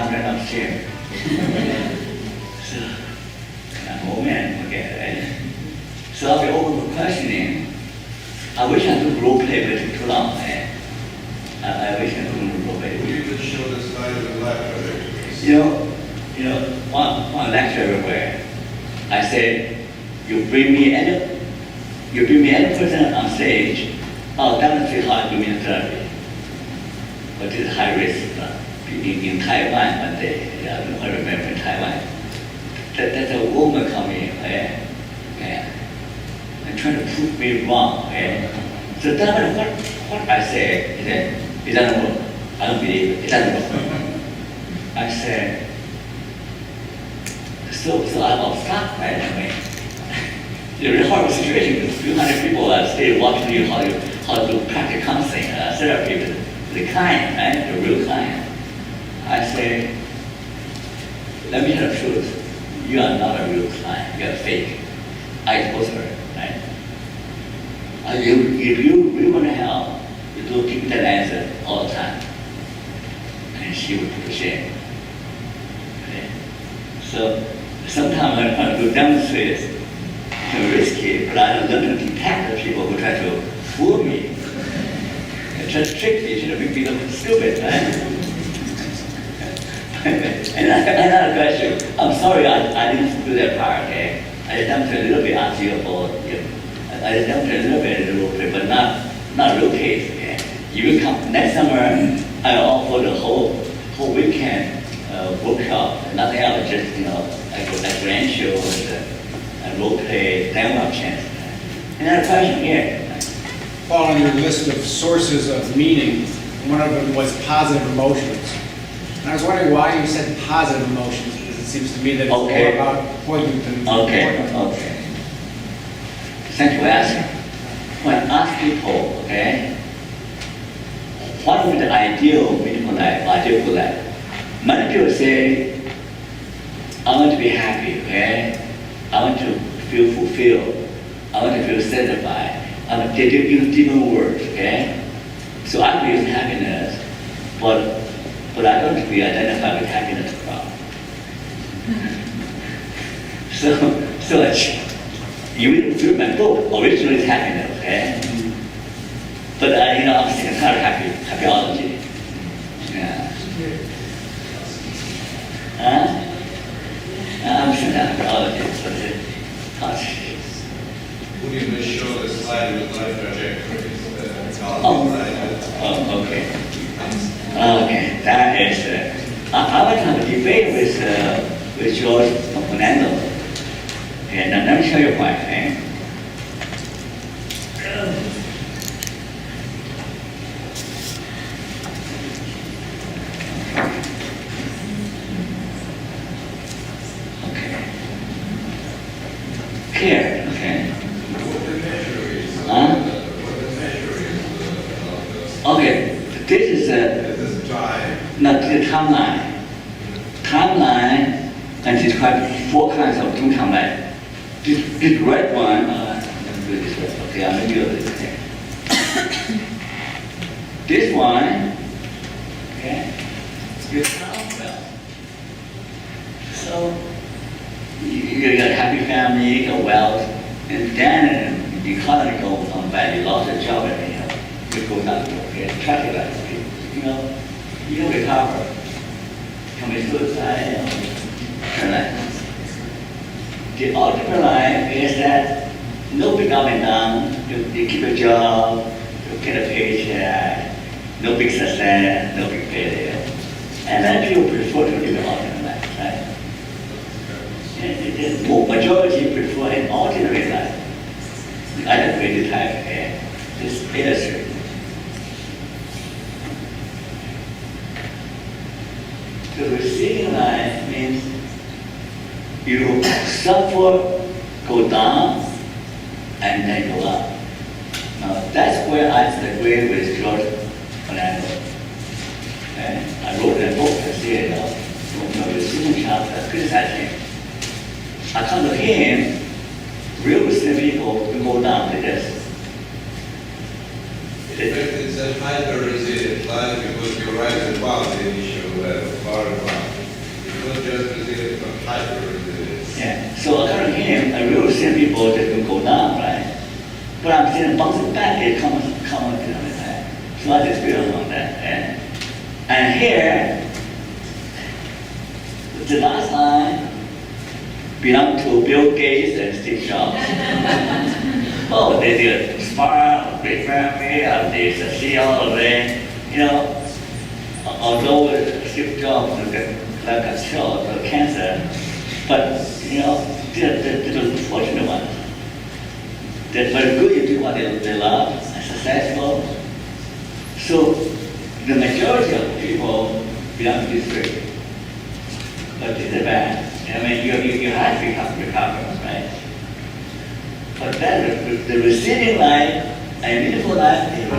mom ran upstairs. So, oh man, okay. So I'll be open for questioning. I wish I could role play, but it's too long. I wish I couldn't role play. You could show the slide of the life project. You know, one lecture where I said, you bring me any person on stage, I'll demonstrate how to do therapy. But it's high risk. In Taiwan one day, I remember in Taiwan, there's a woman coming, and trying to prove me wrong. So that what I said, it doesn't work. I don't believe it. It doesn't work. I said, so I'm off track, right? I mean, it's a really horrible situation because a few hundred people are still watching you how to practice counseling therapy with the client, right? The real client. I say, let me tell the truth. You are not a real client. You are fake. I told her, right? If you really want to help, you do give that answer all the time, and she would appreciate. Okay? So sometimes I try to demonstrate it's risky, but I learn to detect the people who try to fool me, and try to trick me, make me look stupid, right? And another question. I'm sorry, I didn't do that part. Okay? I demonstrated a little bit on you about. I demonstrated a little bit in the role play, but not real case. Okay? You will come next summer. I offer the whole weekend workshop. Nothing else, just like grand shows and role play. Then we'll have a chance. Another question here. Paul, on your list of sources of meaning, one of them was positive emotions. And I was wondering why you said positive emotions, because it seems to me that it's more about poignant than Okay. Thank you for asking. When I ask people, what would the ideal meaningful life, ideal good life? Many people say, I want to be happy, I want to feel fulfilled. I want to feel satisfied. I want to do different words, So I believe in happiness, but I don't really identify with happiness problem. So you read my book, originally it's happiness, But I'm sick and tired of happyology. Yeah. I'm sick of happyology, Would you just show the slide with life trajectories? Okay. Okay, that is. I want to have a debate with George Fernando. And let me show you why. Okay. Here, okay. Okay, this is time. Not the timeline. Timeline can describe four kinds of two timeline. This red one, okay, I'm going to do this thing. This one, you count well. So, you got a happy family, you got wealth, and then the economy goes on bad, you lost your job, and it goes down, traffic lights, you don't recover, commit suicide, turn life. The ultimate life is that no big up and down, you keep a job, you get a paycheck, no big success, no big failure. And then people prefer to live an ultimate life, right? The majority prefer an ordinary life. The other way type is illustrated. The receiving life means you suffer, go down, and then go up. Now that's where I agree with George Fernando. I wrote a book that said, the receiving chapter, criticizing him. I come to him, real receiving people will go down to this. It's a hyper-resilient life because you write about the issue far apart. not just resilience, but hyper resilience. Yeah. So according to him, I really see people that will go down, right? But I'm seeing bouncing back, it comes right? So I just feel on that. And here, the last line belongs to Bill Gates and Steve Jobs. Oh, they did smart, great family, they succeed all of it. You know, although Steve Jobs got killed with cancer, but you know, they're the fortunate ones. They're very good at doing what they love and successful. So the majority of people belong to this group. But it's bad. I mean, you have to become recoverers, right? But then the receiving life and meaningful life is